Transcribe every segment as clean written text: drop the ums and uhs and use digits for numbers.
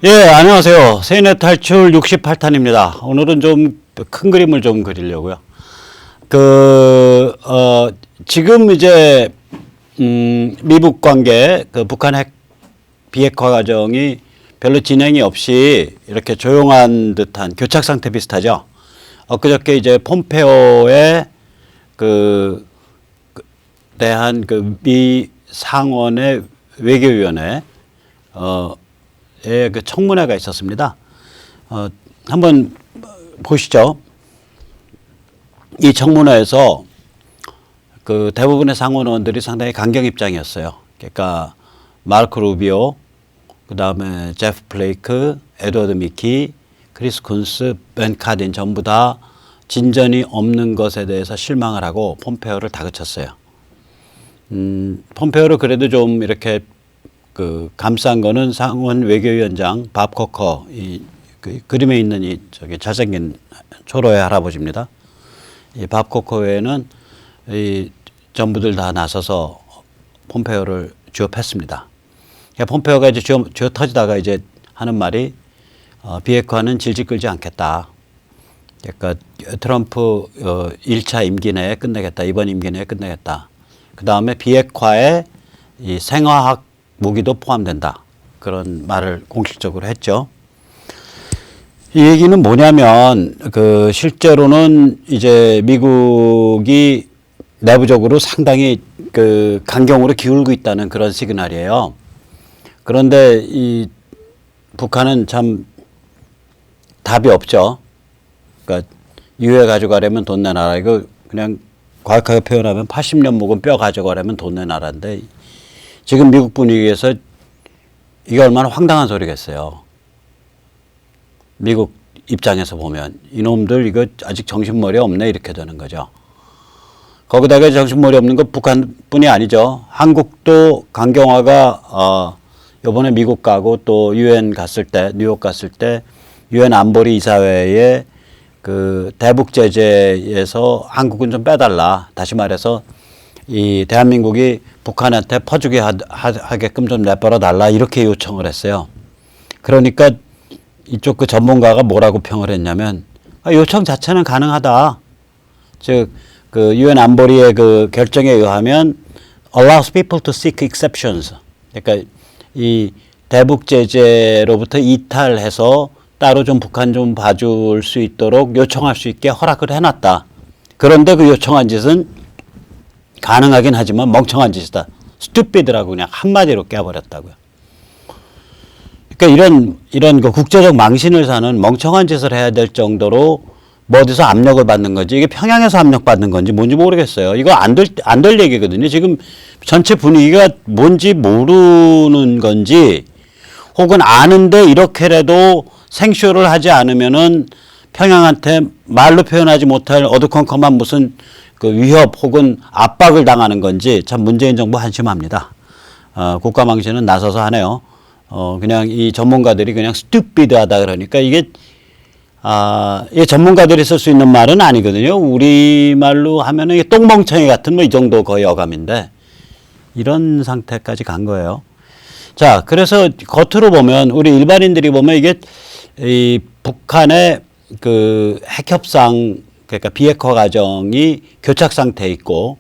예, 안녕하세요. 세뇌 탈출 68탄입니다. 오늘은 좀 큰 그림을 좀 그리려고요. 지금 이제, 미북 관계, 북한 핵 비핵화 과정이 별로 진행이 없이 이렇게 조용한 듯한 교착 상태 비슷하죠. 엊그저께 이제 폼페오의 대한 미 상원의 외교위원회, 그 청문회가 있었습니다. 한번 보시죠. 이 청문회에서 대부분의 상원 의원들이 상당히 강경 입장이었어요. 그러니까 마르코 루비오, 그 다음에 제프 플레이크, 에드워드 미키, 크리스 쿤스, 벤 카딘 전부 다 진전이 없는 것에 대해서 실망을 하고 폼페오를 다그쳤어요. 폼페오를 그래도 좀 이렇게 감싼 거는 상원 외교위원장 밥 코커, 그림에 있는 저기 잘생긴 초로의 할아버지입니다. 이 밥 코커 외에는 전부들 다 나서서 폼페오를 쥐어팼습니다. 폼페오가 이제 쥐어 터지다가 이제 하는 말이, 비핵화는 질질 끌지 않겠다. 그러니까 트럼프 1차 임기 내에 끝내겠다. 이번 임기 내에 끝내겠다. 그 다음에 비핵화에 이 생화학 무기도 포함된다. 그런 말을 공식적으로 했죠. 이 얘기는 뭐냐면, 실제로는 이제 미국이 내부적으로 상당히 강경으로 기울고 있다는 그런 시그널이에요. 그런데 이 북한은 참 답이 없죠. 그러니까 유해 가져가려면 돈 내놔라. 이거 그냥 과학하게 표현하면 80년 묵은 뼈 가져가려면 돈 내놔라인데, 지금 미국 분위기에서 이게 얼마나 황당한 소리겠어요. 미국 입장에서 보면 이놈들 이거 아직 정신머리 없네 이렇게 되는 거죠. 거기다가 정신머리 없는 건 북한뿐이 아니죠. 한국도 강경화가 이번에 미국 가고 또 유엔 갔을 때, 뉴욕 갔을 때 유엔 안보리 이사회에 대북 제재에서 한국은 좀 빼달라. 다시 말해서 이 대한민국이 북한한테 퍼주게 하게끔 좀 내버려 달라 이렇게 요청을 했어요. 그러니까 이쪽 전문가가 뭐라고 평을 했냐면, 요청 자체는 가능하다. 즉 유엔 안보리의 결정에 의하면 allows people to seek exceptions. 그러니까 이 대북 제재로부터 이탈해서 따로 좀 북한 좀 봐줄 수 있도록 요청할 수 있게 허락을 해놨다. 그런데 그 요청한 짓은 가능하긴 하지만 멍청한 짓이다. stupid라고 그냥 한마디로 깨버렸다고요. 그러니까 이런 국제적 망신을 사는 멍청한 짓을 해야 될 정도로 뭐 어디서 압력을 받는 건지, 이게 평양에서 압력받는 건지 뭔지 모르겠어요. 이거 안 될 얘기거든요. 지금 전체 분위기가 뭔지 모르는 건지, 혹은 아는데 이렇게라도 생쇼를 하지 않으면은 평양한테 말로 표현하지 못할 어두컴컴한 무슨 위협 혹은 압박을 당하는 건지 참 문재인 정부 한심합니다. 국가망신은 나서서 하네요. 그냥 이 전문가들이 그냥 stupid하다 그러니까 이게 전문가들이 쓸 수 있는 말은 아니거든요. 우리말로 하면은 이게 똥멍청이 같은 뭐 이 정도 거의 어감인데, 이런 상태까지 간 거예요. 자, 그래서 겉으로 보면, 우리 일반인들이 보면 이게 이 북한의 핵협상, 그러니까 비핵화 과정이 교착 상태에 있고,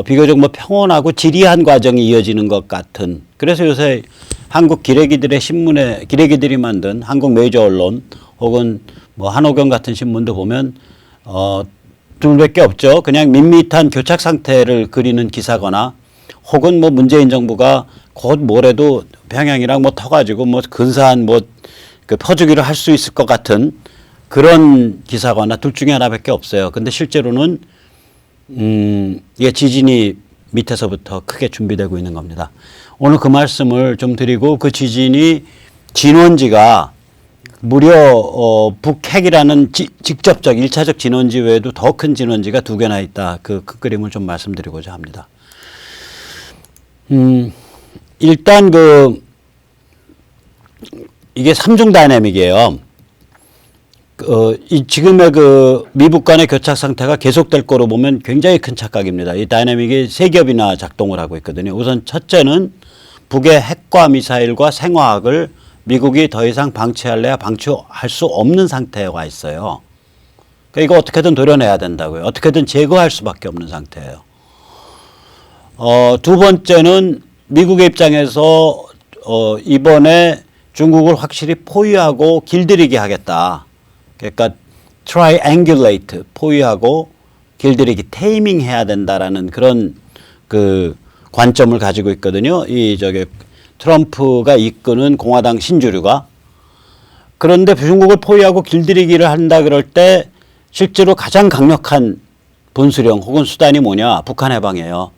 비교적 뭐 평온하고 지리한 과정이 이어지는 것 같은, 그래서 요새 한국 기레기들이 만든 한국 메이저 언론 혹은 뭐 한옥경 같은 신문도 보면, 둘밖에 없죠. 그냥 밋밋한 교착 상태를 그리는 기사거나, 혹은 뭐 문재인 정부가 곧 모레도 평양이랑 뭐 터가지고 뭐 근사한 퍼주기를 할 수 있을 것 같은 그런 기사거나 둘 중에 하나밖에 없어요. 근데 실제로는, 이게 지진이 밑에서부터 크게 준비되고 있는 겁니다. 오늘 그 말씀을 좀 드리고, 그 지진이 진원지가 무려 북핵이라는 직접적 1차적 진원지 외에도 더 큰 진원지가 2개나 있다. 그 그림을 좀 말씀드리고자 합니다. 일단 이게 3중 다이내믹이에요. 지금의 미북 간의 교착 상태가 계속될 거로 보면 굉장히 큰 착각입니다. 이 다이내믹이 3겹이나 작동을 하고 있거든요. 우선 첫째는 북의 핵과 미사일과 생화학을 미국이 더 이상 방치할래야 방치할 수 없는 상태에 와 있어요. 그러니까 이거 어떻게든 도려내야 된다고요. 어떻게든 제거할 수밖에 없는 상태예요. 두 번째는 미국의 입장에서 이번에 중국을 확실히 포위하고 길들이게 하겠다. 그러니까 triangulate, 포위하고 길들이기, 테이밍 해야 된다라는 그런 그 관점을 가지고 있거든요. 트럼프가 이끄는 공화당 신주류가. 그런데 중국을 포위하고 길들이기를 한다 그럴 때 실제로 가장 강력한 분수령 혹은 수단이 뭐냐? 북한 해방이에요.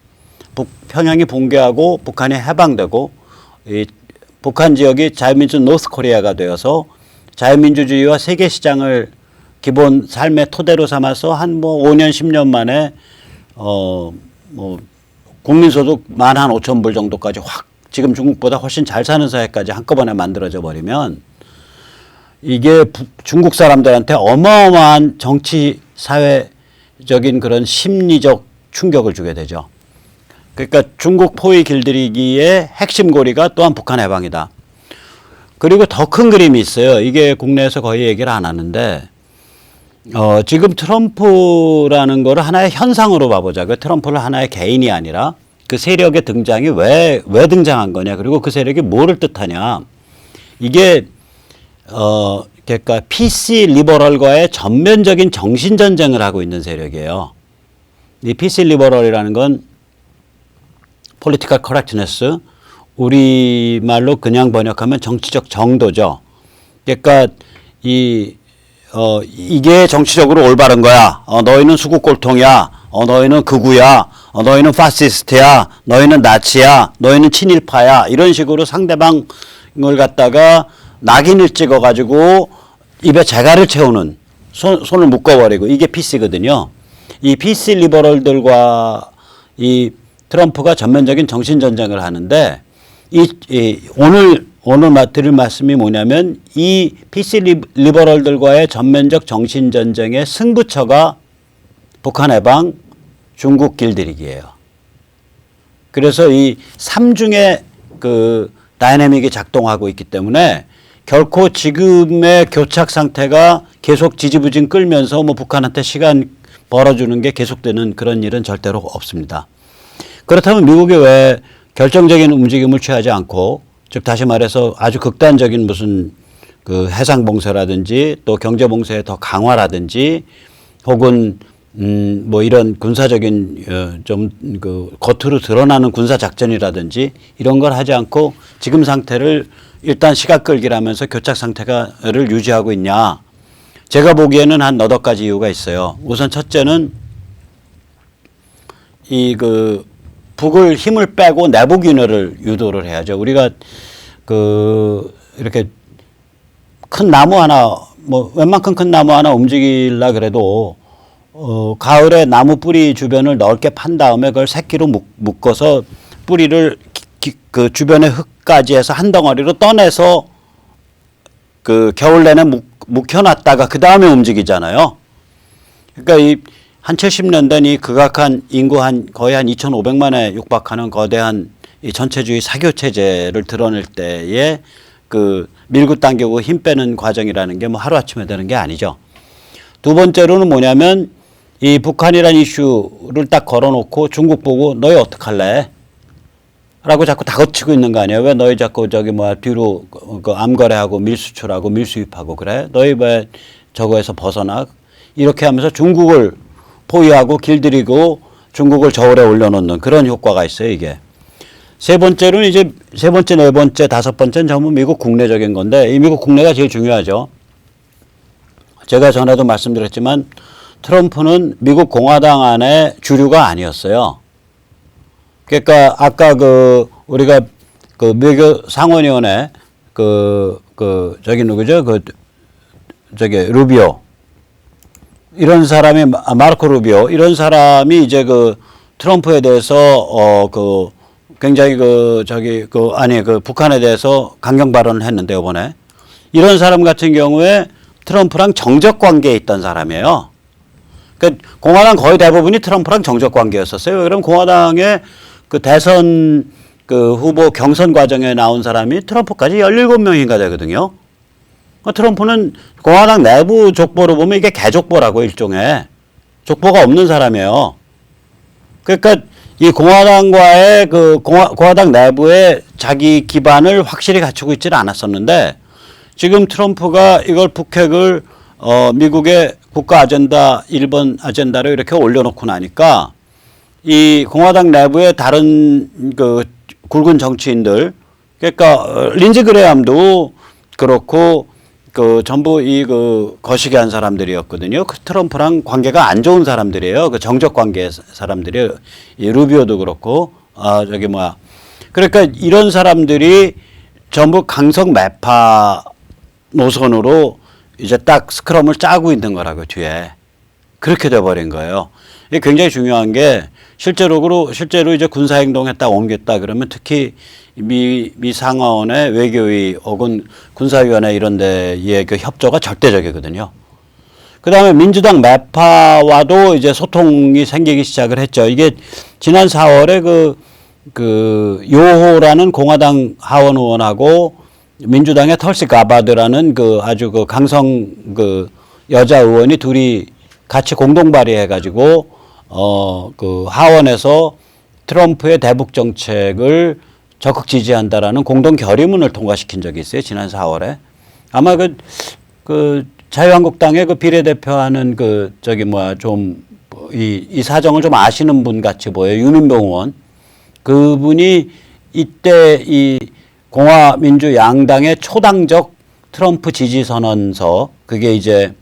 평양이 붕괴하고 북한이 해방되고 이 북한 지역이 자유민주 노스코리아가 되어서 자유민주주의와 세계 시장을 기본 삶의 토대로 삼아서 한 5년 10년 만에 국민소득 15,000불 정도까지 확 지금 중국보다 훨씬 잘 사는 사회까지 한꺼번에 만들어져 버리면 이게 중국 사람들한테 어마어마한 정치 사회적인 그런 심리적 충격을 주게 되죠. 그러니까 중국 포위 길들이기의 핵심 고리가 또한 북한 해방이다. 그리고 더 큰 그림이 있어요. 이게 국내에서 거의 얘기를 안 하는데 지금 트럼프라는 거를 하나의 현상으로 봐보자. 그 트럼프를 하나의 개인이 아니라 그 세력의 등장이 왜 등장한 거냐. 그리고 그 세력이 뭐를 뜻하냐. 이게 그러니까 PC 리버럴과의 전면적인 정신전쟁을 하고 있는 세력이에요. 이 PC 리버럴이라는 건 political correctness, 우리말로 그냥 번역하면 정치적 정도죠. 그러니까 이게 정치적으로 올바른 거야. 너희는 수국 꼴통이야. 너희는 극우야. 너희는 파시스트야. 너희는 나치야. 너희는 친일파야. 이런 식으로 상대방을 갖다가 낙인을 찍어가지고 입에 재갈을 채우는, 손을 묶어버리고, 이게 PC거든요. 이 PC 리버럴들과 이 트럼프가 전면적인 정신전쟁을 하는데 오늘 드릴 말씀이 뭐냐면 이 PC 리버럴들과의 전면적 정신전쟁의 승부처가 북한 해방, 중국 길들이기예요. 그래서 이 삼중의 그 다이내믹이 작동하고 있기 때문에 결코 지금의 교착 상태가 계속 지지부진 끌면서 북한한테 시간 벌어주는 게 계속되는 그런 일은 절대로 없습니다. 그렇다면 미국이 왜 결정적인 움직임을 취하지 않고, 즉 다시 말해서 아주 극단적인 무슨 그 해상 봉쇄라든지 또 경제 봉쇄의 더 강화라든지 혹은 이런 군사적인 좀 그 겉으로 드러나는 군사 작전이라든지 이런 걸 하지 않고 지금 상태를 일단 시각 끌기라면서 교착 상태를 유지하고 있냐. 제가 보기에는 한 너댓 가지 이유가 있어요. 우선 첫째는 북을 힘을 빼고 내부 균열을 유도를 해야죠. 우리가 이렇게 큰 나무 하나, 웬만큼 큰 나무 하나 움직이려 그래도 가을에 나무 뿌리 주변을 넓게 판 다음에 그걸 새끼로 묶어서 뿌리를 그 주변의 흙까지 해서 한 덩어리로 떠내서 그 겨울 내내 묵혀놨다가 그 다음에 움직이잖아요. 그러니까 한 70년 된 이 극악한 인구 거의 한 2,500만에 육박하는 거대한 이 전체주의 사교 체제를 드러낼 때에 그 밀고 당기고 힘 빼는 과정이라는 게 하루아침에 되는 게 아니죠. 두 번째로는 뭐냐면 이 북한이란 이슈를 딱 걸어놓고 중국 보고 너희 어떡할래? 라고 자꾸 다그치고 있는 거 아니에요? 왜 너희 자꾸 뒤로 그 암거래하고 밀수출하고 밀수입하고 그래? 너희 왜 저거에서 벗어나? 이렇게 하면서 중국을 포위하고 길들이고 중국을 저울에 올려놓는 그런 효과가 있어요, 이게. 세 번째로는 세 번째, 네 번째, 다섯 번째는 전부 미국 국내적인 건데 이 미국 국내가 제일 중요하죠. 제가 전에도 말씀드렸지만 트럼프는 미국 공화당 안에 주류가 아니었어요. 그러니까 아까 우리가 미국 상원의원에 누구죠? 루비오. 이런 사람이, 마르코 루비오, 이런 사람이 이제 트럼프에 대해서, 굉장히 북한에 대해서 강경 발언을 했는데, 이번에. 이런 사람 같은 경우에 트럼프랑 정적 관계에 있던 사람이에요. 공화당 거의 대부분이 트럼프랑 정적 관계였었어요. 그럼 공화당의 그 대선 그 후보 경선 과정에 나온 사람이 트럼프까지 17명인가 되거든요. 트럼프는 공화당 내부 족보로 보면 이게 개족보라고 일종의 족보가 없는 사람이에요. 그러니까 이 공화당과의 그 공화당 내부의 자기 기반을 확실히 갖추고 있지는 않았었는데 지금 트럼프가 이걸 북핵을 미국의 국가 아젠다 1번 아젠다로 이렇게 올려놓고 나니까 이 공화당 내부의 다른 그 굵은 정치인들 그러니까 린지 그레함도 그렇고 그 전부 이 그 거시기 한 사람들이었거든요. 그 트럼프랑 관계가 안 좋은 사람들이에요. 그 정적 관계 사람들이 이 루비오도 그렇고 그러니까 이런 사람들이 전부 강성 매파 노선으로 이제 딱 스크럼을 짜고 있는 거라고 뒤에 그렇게 돼버린 거예요. 이게 굉장히 중요한 게 실제로 이제 군사 행동에 딱 옮겼다 그러면 특히 미 상하원의 외교위 혹은 군사위원회 이런 데의 그 협조가 절대적이거든요. 그 다음에 민주당 매파와도 이제 소통이 생기기 시작을 했죠. 이게 지난 4월에 그 요호라는 공화당 하원 의원하고 민주당의 털시 가바드라는 그 아주 그 강성 그 여자 의원이 둘이 같이 공동 발의해가지고 그 하원에서 트럼프의 대북 정책을 적극 지지한다라는 공동 결의문을 통과시킨 적이 있어요. 지난 4월에. 아마 그 자유한국당의 그 비례대표하는 이 사정을 좀 아시는 분 같이 보여요. 유민병 의원. 그분이 이때 이 공화민주 양당의 초당적 트럼프 지지 선언서 그게 이제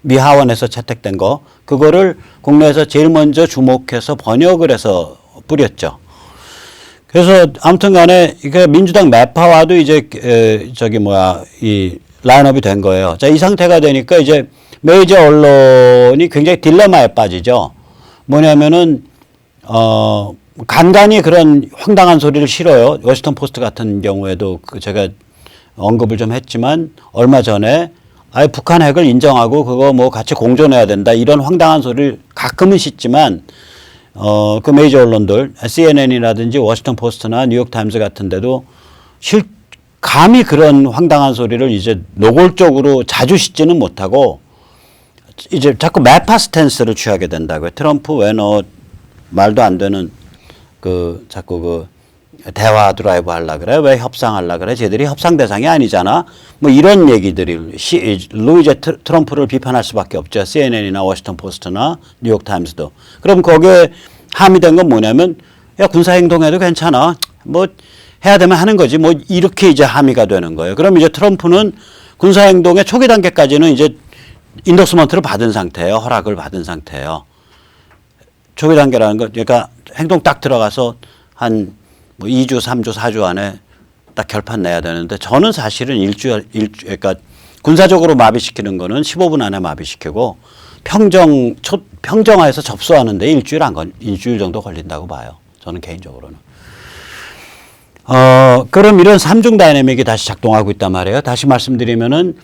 미 하원에서 채택된 거 그거를 국내에서 제일 먼저 주목해서 번역을 해서 뿌렸죠. 그래서 아무튼 간에 이게 민주당 매파와도 이제 이 라인업이 된 거예요. 자, 이 상태가 되니까 이제 메이저 언론이 굉장히 딜레마에 빠지죠. 뭐냐면은 간간히 그런 황당한 소리를 실어요. 워싱턴 포스트 같은 경우에도 제가 언급을 좀 했지만 얼마 전에 아예 북한 핵을 인정하고 그거 뭐 같이 공존해야 된다 이런 황당한 소리를 가끔은 싣지만 그 메이저 언론들 CNN이라든지 워싱턴 포스트나 뉴욕 타임즈 같은 데도 감히 그런 황당한 소리를 이제 노골적으로 자주 싣지는 못하고 이제 자꾸 매파 스탠스를 취하게 된다고요. 트럼프 왜 너 말도 안 되는 자꾸 대화 드라이브 하려 그래? 왜 협상하려 그래? 쟤들이 협상 대상이 아니잖아. 뭐 이런 얘기들이 루이제 트럼프를 비판할 수밖에 없죠. CNN이나 워싱턴 포스트나 뉴욕 타임스도. 그럼 거기에 함의된 건 뭐냐면 야 군사 행동해도 괜찮아. 뭐 해야 되면 하는 거지. 뭐 이렇게 이제 함의가 되는 거예요. 그럼 이제 트럼프는 군사 행동의 초기 단계까지는 이제 인더스먼트를 받은 상태예요. 허락을 받은 상태예요. 초기 단계라는 거 그러니까 행동 딱 들어가서 한 뭐 2주, 3주, 4주 안에 딱 결판 내야 되는데 저는 사실은 그러니까 군사적으로 마비시키는 거는 15분 안에 마비시키고 평정화해서 접수하는데 일주일 정도 걸린다고 봐요. 저는 개인적으로는. 그럼 이런 삼중 다이내믹이 다시 작동하고 있단 말이에요. 다시 말씀드리면은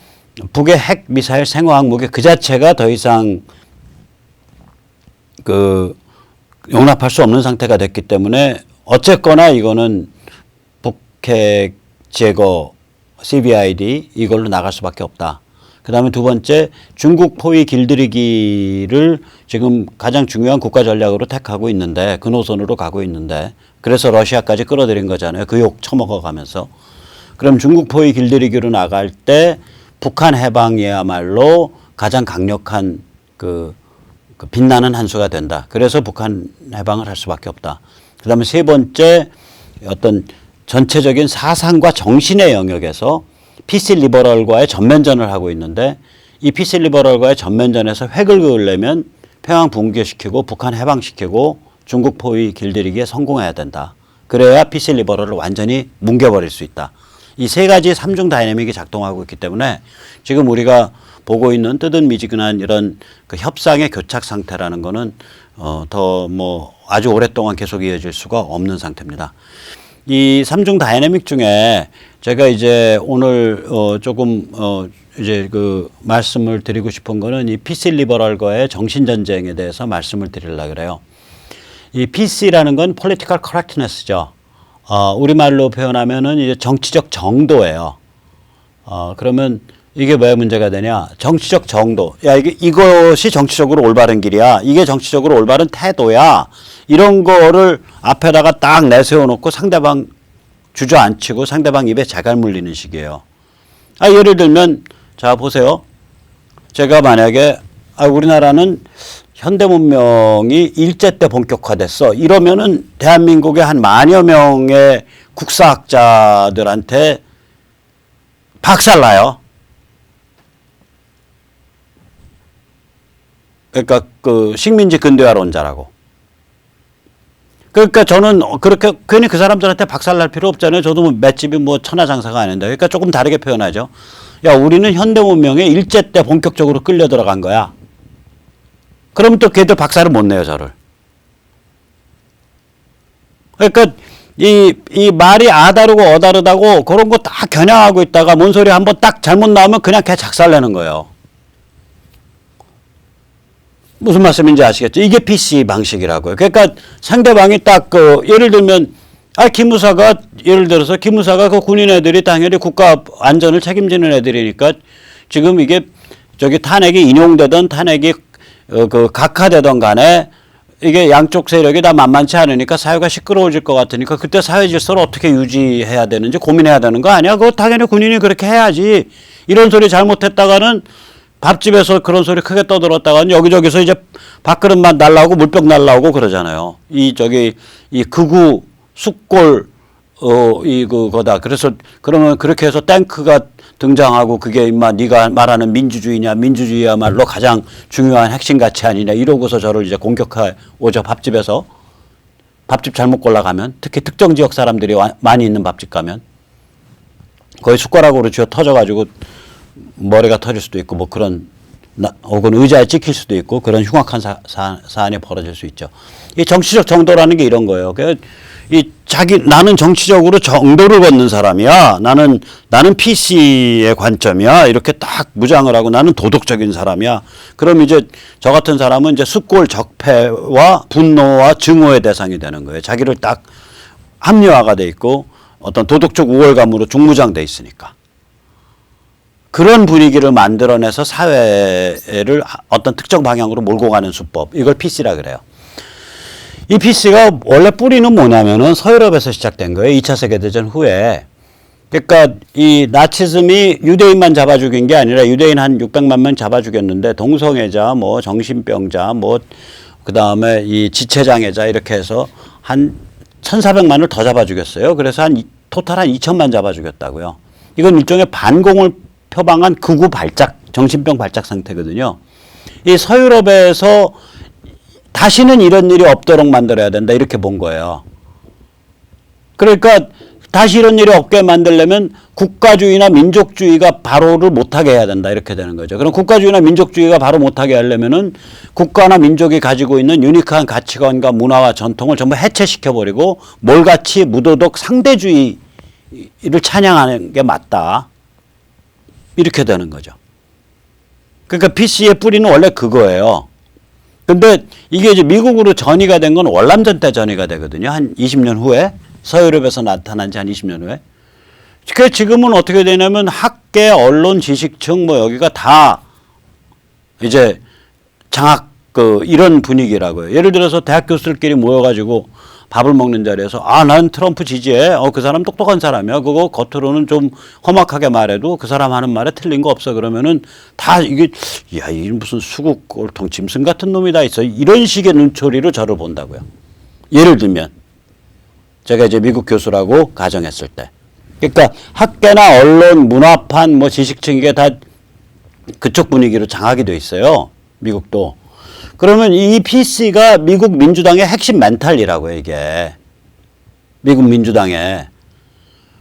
북의 핵, 미사일, 생화학 무기 그 자체가 더 이상 용납할 수 없는 상태가 됐기 때문에 어쨌거나 이거는 북핵 제거 CVID 이걸로 나갈 수밖에 없다. 그다음에 두 번째 중국 포위 길들이기를 지금 가장 중요한 국가 전략으로 택하고 있는데 그 노선으로 가고 있는데 그래서 러시아까지 끌어들인 거잖아요. 그 욕 처먹어 가면서. 그럼 중국 포위 길들이기로 나갈 때 북한 해방이야말로 가장 강력한 빛나는 한 수가 된다. 그래서 북한 해방을 할 수밖에 없다. 그다음에 세 번째 어떤 전체적인 사상과 정신의 영역에서 피스 리버럴과의 전면전을 하고 있는데 이 피스 리버럴과의 전면전에서 획을 그으려면 평양 붕괴시키고 북한 해방시키고 중국 포위 길들이기에 성공해야 된다. 그래야 피스 리버럴을 완전히 뭉개버릴 수 있다. 이 세 가지 삼중 다이내믹이 작동하고 있기 때문에 지금 우리가 보고 있는 뜨뜻미지근한 이런 협상의 교착 상태라는 거는 더 아주 오랫동안 계속 이어질 수가 없는 상태입니다. 이 삼중 다이내믹 중에 제가 이제 오늘 조금 이제 말씀을 드리고 싶은 거는 이 피스 리버럴과의 정신 전쟁에 대해서 말씀을 드리려고 그래요. 이 PC라는 건 political correctness죠. 우리말로 표현하면은 이제 정치적 정도예요. 그러면 이게 왜 문제가 되냐? 정치적 정도. 야, 이것이 정치적으로 올바른 길이야. 이게 정치적으로 올바른 태도야. 이런 거를 앞에다가 딱 내세워 놓고 상대방 주저앉히고 상대방 입에 자갈 물리는 식이에요. 예를 들면, 자, 보세요. 제가 만약에, 우리나라는 현대 문명이 일제 때 본격화됐어. 이러면은 대한민국의 한 만여 명의 국사학자들한테 박살나요. 그러니까 그 식민지 근대화론자라고. 그러니까 저는 그렇게 괜히 그 사람들한테 박살날 필요 없잖아요. 저도 뭐 맷집이 뭐 천하장사가 아닌데. 그러니까 조금 다르게 표현하죠. 야, 우리는 현대 문명에 일제 때 본격적으로 끌려 들어간 거야. 그러면 또 걔들 박살을 못 내요, 저를. 그러니까 이 말이 아다르고 어다르다고 그런 거 다 겨냥하고 있다가 뭔 소리 한번 딱 잘못 나오면 그냥 걔 작살내는 거예요. 무슨 말씀인지 아시겠죠? 이게 PC 방식이라고요. 그러니까 상대방이 딱 예를 들면 기무사가 예를 들어서 기무사가 그 군인 애들이 당연히 국가 안전을 책임지는 애들이니까 지금 이게 저기 탄핵이 인용되던 탄핵이 각하되던 간에 이게 양쪽 세력이 다 만만치 않으니까 사회가 시끄러워질 것 같으니까 그때 사회 질서를 어떻게 유지해야 되는지 고민해야 되는 거 아니야? 그거 당연히 군인이 그렇게 해야지. 이런 소리 잘못했다가는 밥집에서 그런 소리 크게 떠들었다가는 여기저기서 이제 밥그릇만 날라오고 물병 날라오고 그러잖아요. 이 극우 숫골 그거다. 그래서 그러면 그렇게 해서 탱크가 등장하고 그게 임마 네가 말하는 민주주의냐, 민주주의야말로 가장 중요한 핵심 가치 아니냐 이러고서 저를 이제 공격해 오죠. 밥집에서. 밥집 잘못 골라가면 특히 특정 지역 사람들이 많이 있는 밥집 가면 거의 숟가락으로 쥐어 터져가지고 머리가 터질 수도 있고 뭐 그런 혹은 의자에 찍힐 수도 있고 그런 흉악한 사안이 벌어질 수 있죠. 이 정치적 정도라는 게 이런 거예요. 나는 정치적으로 정도를 걷는 사람이야. 나는 PC의 관점이야. 이렇게 딱 무장을 하고 나는 도덕적인 사람이야. 그럼 이제 저 같은 사람은 이제 숫골 적폐와 분노와 증오의 대상이 되는 거예요. 자기를 딱 합리화가 돼 있고 어떤 도덕적 우월감으로 중무장돼 있으니까. 그런 분위기를 만들어내서 사회를 어떤 특정 방향으로 몰고 가는 수법. 이걸 PC라 그래요. 이 PC가 원래 뿌리는 뭐냐면은 서유럽에서 시작된 거예요. 2차 세계대전 후에. 그러니까 이 나치즘이 유대인만 잡아 죽인 게 아니라 유대인 한 600만 명 잡아 죽였는데 동성애자, 뭐 정신병자, 뭐 그다음에 이 지체장애자 이렇게 해서 한 1,400만을 더 잡아 죽였어요. 그래서 토탈 한 2천만 잡아 죽였다고요. 이건 일종의 반공을 표방한 극우 발작, 정신병 발작 상태거든요. 이 서유럽에서 다시는 이런 일이 없도록 만들어야 된다 이렇게 본 거예요. 그러니까 다시 이런 일이 없게 만들려면 국가주의나 민족주의가 바로를 못하게 해야 된다 이렇게 되는 거죠. 그럼 국가주의나 민족주의가 바로 못하게 하려면은 국가나 민족이 가지고 있는 유니크한 가치관과 문화와 전통을 전부 해체시켜버리고 몰같이 무도덕 상대주의를 찬양하는 게 맞다. 이렇게 되는 거죠. 그러니까 PC의 뿌리는 원래 그거예요. 근데 이게 이제 미국으로 전이가 된 건 월남전 때 전이가 되거든요. 한 20년 후에. 서유럽에서 나타난 지 한 20년 후에. 그 지금은 어떻게 되냐면 학계, 언론, 지식층 뭐 여기가 다 이제 이런 분위기라고요. 예를 들어서 대학 교수들끼리 모여가지고 밥을 먹는 자리에서 난 트럼프 지지해. 그 사람 똑똑한 사람이야. 그거 겉으로는 좀 험악하게 말해도 그 사람 하는 말에 틀린 거 없어. 그러면은 다 이게 무슨 수국 꼴통 짐승 같은 놈이 다 있어. 이런 식의 눈초리로 저를 본다고요. 예를 들면 제가 이제 미국 교수라고 가정했을 때. 그러니까 학계나 언론, 문화판, 뭐 지식층 이게 다 그쪽 분위기로 장악이 돼 있어요. 미국도. 그러면 이 PC가 미국 민주당의 핵심 멘탈이라고요, 이게. 미국 민주당의.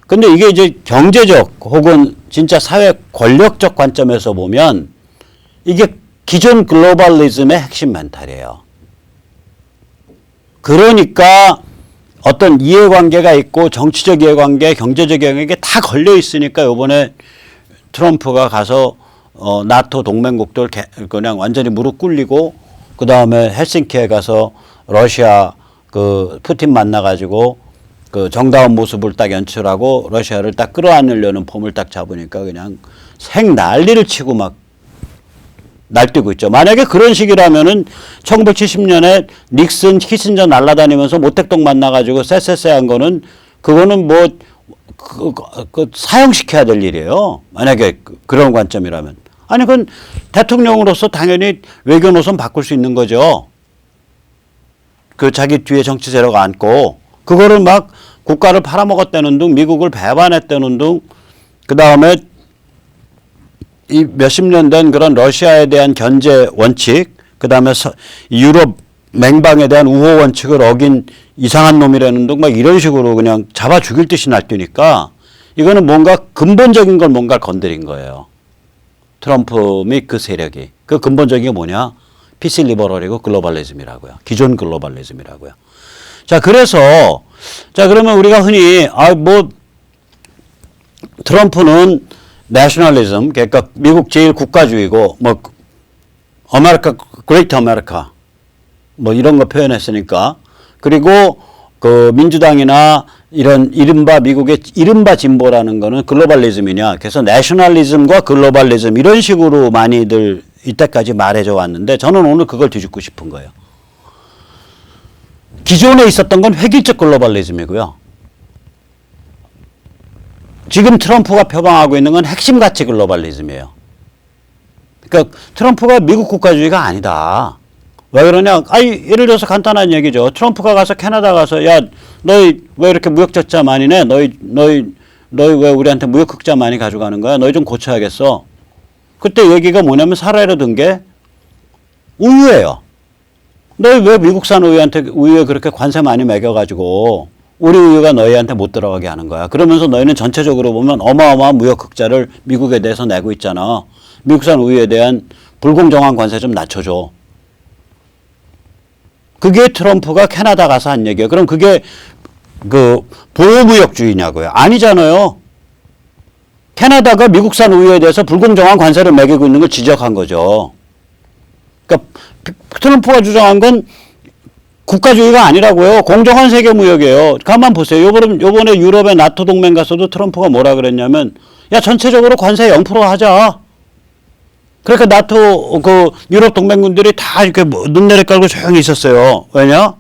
근데 이게 이제 경제적 혹은 진짜 사회 권력적 관점에서 보면 이게 기존 글로벌리즘의 핵심 멘탈이에요. 그러니까 어떤 이해관계가 있고 정치적 이해관계, 경제적 이해관계 다 걸려 있으니까 이번에 트럼프가 가서 나토 동맹국들 그냥 완전히 무릎 꿇리고 그 다음에 헬싱키에 가서 러시아 그 푸틴 만나가지고 그 정다운 모습을 딱 연출하고 러시아를 딱 끌어안으려는 폼을 딱 잡으니까 그냥 생 난리를 치고 막 날뛰고 있죠. 만약에 그런 식이라면은 1970년에 닉슨, 키신저 날아다니면서 모택동 만나가지고 쎄쎄쎄한 거는 그거는 뭐 사형시켜야 될 일이에요. 만약에 그런 관점이라면. 아니 그건 대통령으로서 당연히 외교 노선 바꿀 수 있는 거죠. 그 자기 뒤에 정치 세력 안고 그거를 막 국가를 팔아먹었다는 둥 미국을 배반했다는 둥 그다음에 이 몇십 년 된 그런 러시아에 대한 견제 원칙 그다음에 유럽 맹방에 대한 우호 원칙을 어긴 이상한 놈이라는 둥 막 이런 식으로 그냥 잡아 죽일 듯이 날뛰니까 이거는 뭔가 근본적인 걸 뭔가 건드린 거예요. 트럼프 및 그 세력이. 그 근본적인 게 뭐냐? PC 리버럴이고 글로벌리즘이라고요. 기존 글로벌리즘이라고요. 자, 그래서 자, 그러면 우리가 흔히 트럼프는 내셔널리즘 그러니까 미국 제일 국가주의고 뭐 아메리카 그레이트 아메리카 뭐 이런 거 표현했으니까 그리고 그 민주당이나 이런 이른바 미국의 이른바 진보라는 거는 글로벌리즘이냐. 그래서 내셔널리즘과 글로벌리즘 이런 식으로 많이들 이때까지 말해줘 왔는데 저는 오늘 그걸 뒤집고 싶은 거예요. 기존에 있었던 건 획일적 글로벌리즘이고요. 지금 트럼프가 표방하고 있는 건 핵심 가치 글로벌리즘이에요. 그러니까 트럼프가 미국 국가주의가 아니다. 왜 그러냐? 예를 들어서 간단한 얘기죠. 트럼프가 가서 캐나다 가서 야, 너희 왜 이렇게 무역 적자 많이 내? 너희 왜 우리한테 무역 흑자 많이 가져가는 거야? 너희 좀 고쳐야겠어. 그때 얘기가 뭐냐면 사례로 든 게 우유예요. 너희 왜 미국산 우유에 그렇게 관세 많이 매겨가지고 우리 우유가 너희한테 못 들어가게 하는 거야. 그러면서 너희는 전체적으로 보면 어마어마한 무역 흑자를 미국에 대해서 내고 있잖아. 미국산 우유에 대한 불공정한 관세 좀 낮춰줘. 그게 트럼프가 캐나다 가서 한 얘기예요. 그럼 그게 그 보호무역주의냐고요? 아니잖아요. 캐나다가 미국산 우유에 대해서 불공정한 관세를 매기고 있는 걸 지적한 거죠. 그러니까 트럼프가 주장한 건 국가주의가 아니라고요. 공정한 세계무역이에요. 가만 보세요. 요번에 유럽의 나토 동맹 가서도 트럼프가 뭐라 그랬냐면 야 전체적으로 관세 0% 하자. 그러니까 나토 그 유럽 동맹군들이 다 이렇게 눈내리 깔고 조용히 있었어요. 왜냐?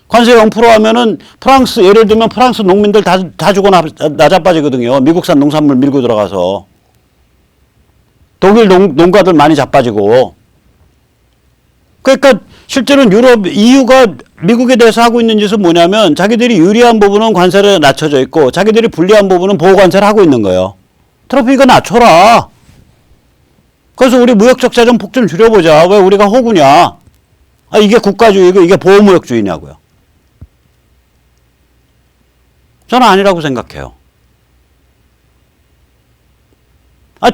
관세 0% 하면은 프랑스 예를 들면 프랑스 농민들 다 죽어 나자빠지거든요. 미국산 농산물 밀고 들어가서 독일 농가들 많이 자빠지고. 그러니까 실제로는 유럽 EU가 미국에 대해서 하고 있는 짓은 뭐냐면 자기들이 유리한 부분은 관세를 낮춰져 있고 자기들이 불리한 부분은 보호 관세를 하고 있는 거예요. 트럼프 이거 낮춰라. 그래서 우리 무역 적자 좀 폭 좀 줄여보자. 왜 우리가 호구냐? 이게 국가주의고 이게 보호무역주의냐고요. 저는 아니라고 생각해요.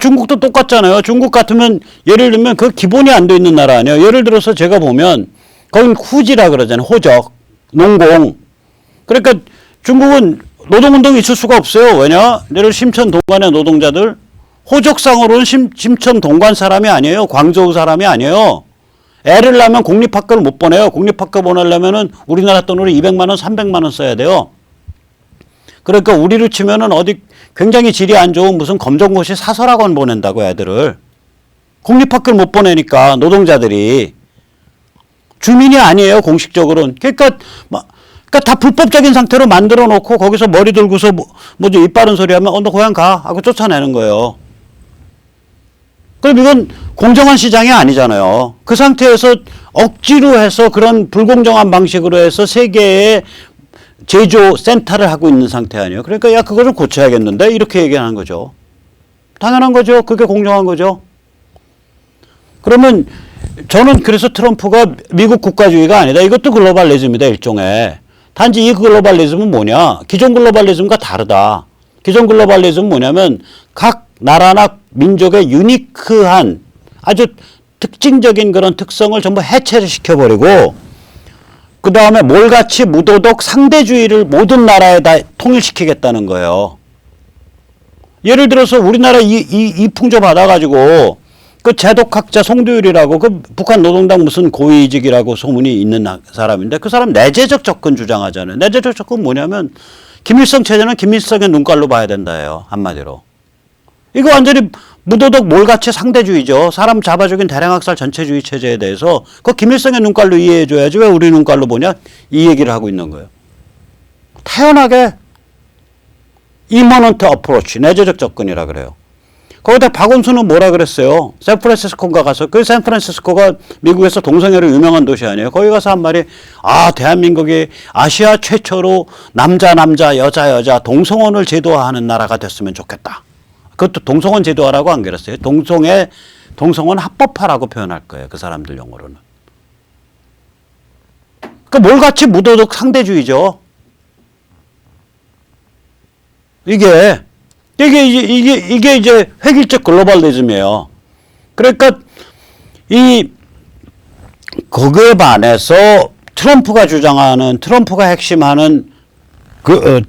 중국도 똑같잖아요. 중국 같으면 예를 들면 그 기본이 안 돼 있는 나라 아니에요. 예를 들어서 제가 보면 거긴 후지라 그러잖아요. 호적, 농공. 그러니까 중국은 노동운동이 있을 수가 없어요. 왜냐? 예를 심천 동관의 노동자들 호적상으로는 심천 동관 사람이 아니에요. 광저우 사람이 아니에요. 애를 낳으면 공립학교를 못 보내요. 공립학교 보내려면은 우리나라 돈으로 200만 원, 300만 원 써야 돼요. 그러니까 우리로 치면은 어디 굉장히 질이 안 좋은 무슨 검정고시 사설학원 보낸다고 애들을. 공립학교를 못 보내니까 노동자들이 주민이 아니에요. 공식적으로는. 그러니까 다 불법적인 상태로 만들어 놓고 거기서 머리 들고서 뭐지 입 바른 소리 하면 너 고향 가 하고 쫓아내는 거예요. 그럼 이건 공정한 시장이 아니잖아요. 그 상태에서 억지로 해서 그런 불공정한 방식으로 해서 세계의 제조 센터를 하고 있는 상태 아니에요. 그러니까 야 그거 좀 고쳐야겠는데 이렇게 얘기하는 거죠. 당연한 거죠. 그게 공정한 거죠. 그러면 저는 그래서 트럼프가 미국 국가주의가 아니다. 이것도 글로벌리즘이다 일종의. 단지 이 글로벌리즘은 뭐냐. 기존 글로벌리즘과 다르다. 기존 글로벌리즘은 뭐냐면 각 나라나 민족의 유니크한 아주 특징적인 그런 특성을 전부 해체를 시켜버리고 그 다음에 몰같이 무도덕 상대주의를 모든 나라에 다 통일시키겠다는 거예요. 예를 들어서 우리나라 이 풍조 받아가지고 그 제독학자 송두율이라고 그 북한 노동당 무슨 고위직이라고 소문이 있는 사람인데 그 사람 내재적 접근 주장하잖아요. 내재적 접근 뭐냐면 김일성 체제는 김일성의 눈깔로 봐야 된다예요. 한마디로. 이거 완전히 무도덕 몰같이 상대주의죠. 사람 잡아 죽인 대량학살 전체주의 체제에 대해서 그 김일성의 눈깔로 이해해줘야지 왜 우리 눈깔로 보냐 이 얘기를 하고 있는 거예요. 태연하게 이머넌트 어프로치 내재적 접근이라 그래요. 거기다 박원순은 뭐라 그랬어요? 샌프란시스코인가 가서 그 샌프란시스코가 미국에서 동성애로 유명한 도시 아니에요? 거기 가서 한 말이 대한민국이 아시아 최초로 남자 여자 동성혼을 제도화하는 나라가 됐으면 좋겠다. 그것도 동성혼 제도화라고 안 그랬어요. 동성혼 합법화라고 표현할 거예요. 그 사람들 용어로는. 그 몰같이 무도덕 상대주의죠. 이게 이제 획일적 글로벌리즘이에요. 그러니까 거기에 반해서 트럼프가 핵심하는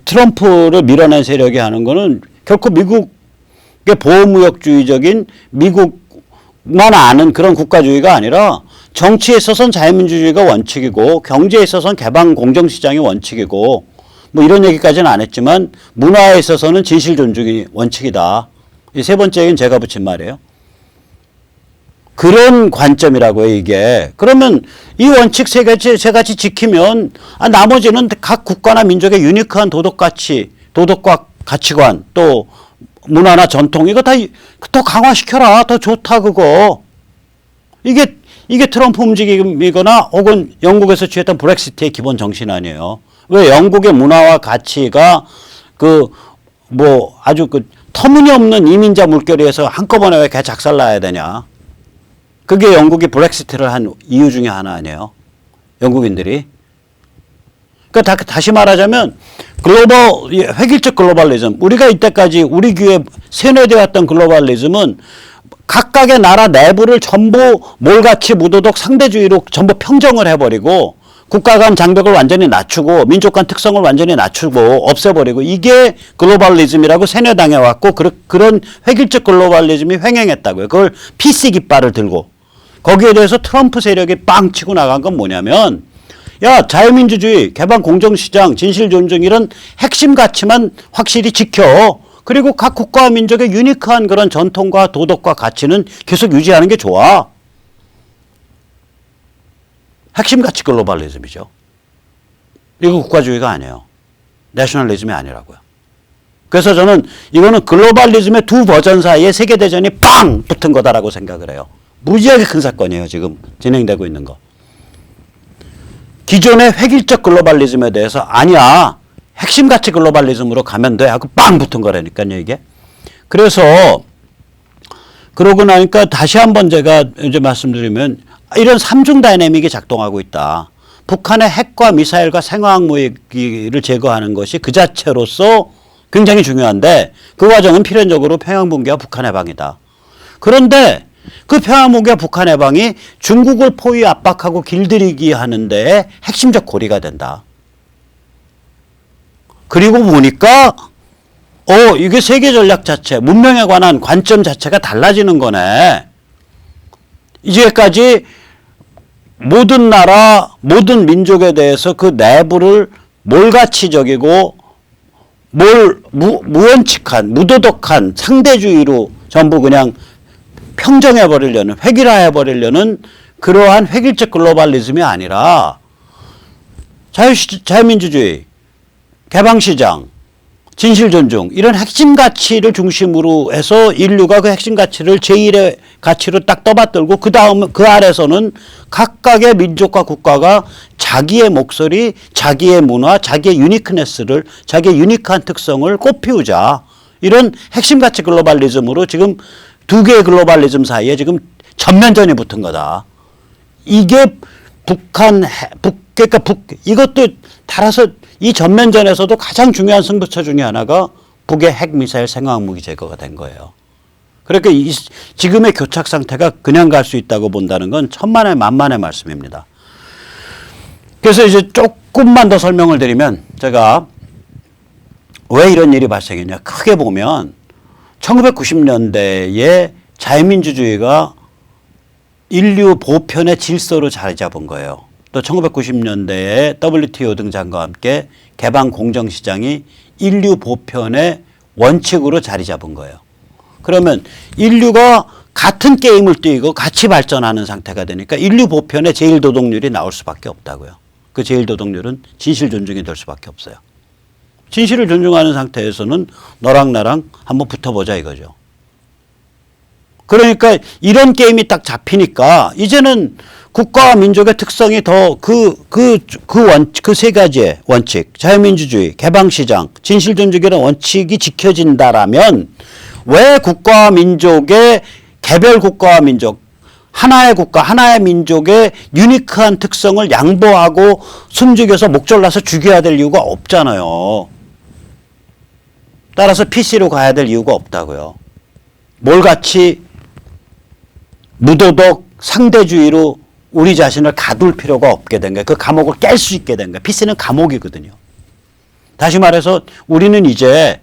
트럼프를 밀어낸 세력이 하는 거는 결코 미국의 보호무역주의적인 미국만 아는 그런 국가주의가 아니라 정치에 있어서는 자유민주주의가 원칙이고 경제에 있어서는 개방 공정시장이 원칙이고 뭐 이런 얘기까지는 안 했지만 문화에 있어서는 진실 존중이 원칙이다. 이 세 번째 얘기는 제가 붙인 말이에요. 그런 관점이라고요, 이게. 그러면 이 원칙 세 가지 지키면 나머지는 각 국가나 민족의 유니크한 도덕과 가치관 또 문화나 전통 이거 다 더 강화시켜라. 더 좋다 그거. 이게 트럼프 움직임이거나 혹은 영국에서 취했던 브렉시트의 기본 정신 아니에요. 왜 영국의 문화와 가치가 아주 터무니없는 이민자 물결이에서 한꺼번에 왜 개 작살 나야 되냐. 그게 영국이 브렉시트를 한 이유 중에 하나 아니에요. 영국인들이. 그러니까 다시 말하자면 획일적 글로벌리즘. 우리가 이때까지 우리 귀에 세뇌되어 왔던 글로벌리즘은 각각의 나라 내부를 전부 몰같이 무도덕 상대주의로 전부 평정을 해버리고 국가 간 장벽을 완전히 낮추고 민족 간 특성을 완전히 낮추고 없애버리고 이게 글로벌리즘이라고 세뇌당해 왔고 그런 획일적 글로벌리즘이 횡행했다고요. 그걸 PC 깃발을 들고 거기에 대해서 트럼프 세력이 빵 치고 나간 건 뭐냐면 자유민주주의, 개방 공정시장, 진실 존중 이런 핵심 가치만 확실히 지켜. 그리고 각 국가와 민족의 유니크한 그런 전통과 도덕과 가치는 계속 유지하는 게 좋아. 핵심 가치 글로벌리즘이죠. 이거 국가주의가 아니에요. 내셔널리즘이 아니라고요. 그래서 저는 이거는 글로벌리즘의 두 버전 사이에 세계대전이 빵 붙은 거다라고 생각을 해요. 무지하게 큰 사건이에요. 지금 진행되고 있는 거. 기존의 획일적 글로벌리즘에 대해서 아니야. 핵심 가치 글로벌리즘으로 가면 돼 하고 빵 붙은 거라니까요. 이게. 그래서 그러고 나니까 다시 한번 제가 이제 말씀드리면 이런 삼중 다이내믹이 작동하고 있다. 북한의 핵과 미사일과 생화학 무기를 제거하는 것이 그 자체로서 굉장히 중요한데 그 과정은 필연적으로 평양 붕괴와 북한 해방이다. 그런데 그 평양 붕괴와 북한 해방이 중국을 포위 압박하고 길들이기 하는 데에 핵심적 고리가 된다. 그리고 보니까 이게 세계 전략 자체, 문명에 관한 관점 자체가 달라지는 거네. 이제까지 모든 나라, 모든 민족에 대해서 그 내부를 몰가치적이고 무원칙한, 무도덕한 상대주의로 전부 그냥 평정해버리려는, 획일화해버리려는 그러한 획일적 글로벌리즘이 아니라 자유민주주의, 개방시장, 진실존중 이런 핵심 가치를 중심으로 해서 인류가 그 핵심 가치를 제1의 가치로 딱 떠받들고 그 다음 그 아래서는 각각의 민족과 국가가 자기의 목소리, 자기의 문화, 자기의 유니크네스를 자기의 유니크한 특성을 꽃피우자. 이런 핵심 가치 글로벌리즘으로 지금 두 개의 글로벌리즘 사이에 지금 전면전이 붙은 거다. 이게 이것도 따라서 이 전면전에서도 가장 중요한 승부처 중에 하나가 북의 핵미사일 생화학무기 제거가 된 거예요. 그러니까 지금의 교착 상태가 그냥 갈 수 있다고 본다는 건 천만의 만만의 말씀입니다. 그래서 이제 조금만 더 설명을 드리면 제가 왜 이런 일이 발생했냐. 크게 보면 1990년대에 자유민주주의가 인류 보편의 질서로 자리 잡은 거예요. 또 1990년대에 WTO 등장과 함께 개방 공정시장이 인류 보편의 원칙으로 자리 잡은 거예요. 그러면 인류가 같은 게임을 뛰고 같이 발전하는 상태가 되니까 인류 보편의 제일도덕률이 나올 수밖에 없다고요. 그 제일도덕률은 진실 존중이 될 수밖에 없어요. 진실을 존중하는 상태에서는 너랑 나랑 한번 붙어보자 이거죠. 그러니까 이런 게임이 딱 잡히니까 이제는 국가와 민족의 특성이 더 그 세 가지의 원칙, 자유민주주의, 개방시장, 진실존중이라는 원칙이 지켜진다라면 왜 국가와 민족의 개별 국가와 민족, 하나의 국가, 하나의 민족의 유니크한 특성을 양보하고 숨죽여서 목졸라서 죽여야 될 이유가 없잖아요. 따라서 PC로 가야 될 이유가 없다고요. 몰같이 무도덕 상대주의로 우리 자신을 가둘 필요가 없게 된 거예요. 그 감옥을 깰 수 있게 된 거예요. PC는 감옥이거든요. 다시 말해서 우리는 이제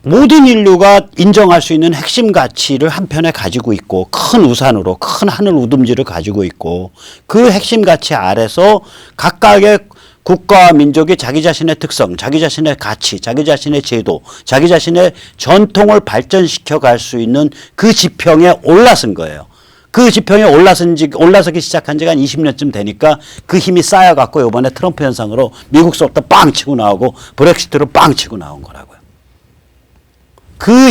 모든 인류가 인정할 수 있는 핵심 가치를 한편에 가지고 있고 큰 우산으로 큰 하늘 우둔지를 가지고 있고 그 핵심 가치 아래서 각각의 국가와 민족이 자기 자신의 특성, 자기 자신의 가치, 자기 자신의 제도, 자기 자신의 전통을 발전시켜 갈 수 있는 그 지평에 올라선 거예요. 그 지평에 올라서기 시작한 지가 한 20년쯤 되니까 그 힘이 쌓여갖고 이번에 트럼프 현상으로 미국서부터 빵 치고 나오고 브렉시트로 빵 치고 나온 거라고요.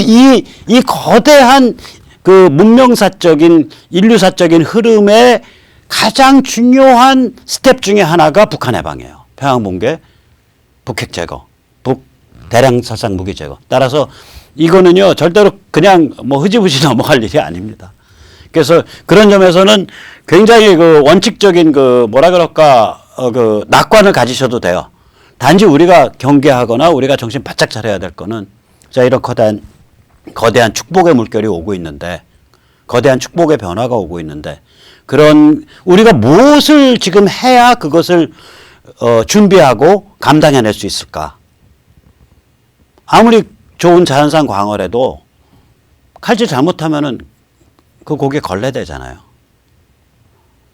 이 거대한 그 문명사적인 인류사적인 흐름의 가장 중요한 스텝 중에 하나가 북한 해방이에요. 평양붕괴, 북핵 제거, 대량 살상 무기 제거. 따라서 이거는요 절대로 그냥 뭐 흐지부지 넘어갈 일이 아닙니다. 그래서 그런 점에서는 굉장히 그 원칙적인 그 뭐라 그럴까 그 낙관을 가지셔도 돼요. 단지 우리가 경계하거나 우리가 정신 바짝 차려야 될 거는 자 이런 거대한 축복의 물결이 오고 있는데 거대한 축복의 변화가 오고 있는데 그런 우리가 무엇을 지금 해야 그것을 준비하고 감당해낼 수 있을까? 아무리 좋은 자연산 광어라도 칼질 잘못하면은 그 고기에 걸레되잖아요.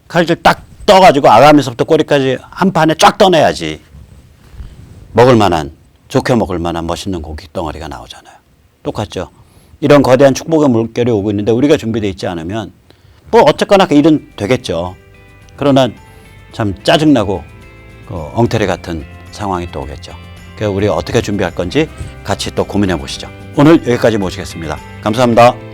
칼질 딱 떠가지고 아가미서부터 꼬리까지 한 판에 쫙 떠내야지 좋게 먹을 만한 멋있는 고기 덩어리가 나오잖아요. 똑같죠. 이런 거대한 축복의 물결이 오고 있는데 우리가 준비되어 있지 않으면 뭐 어쨌거나 그 일은 되겠죠. 그러나 참 짜증나고 엉터리 같은 상황이 또 오겠죠. 그래서 우리가 어떻게 준비할 건지 같이 또 고민해 보시죠. 오늘 여기까지 모시겠습니다. 감사합니다.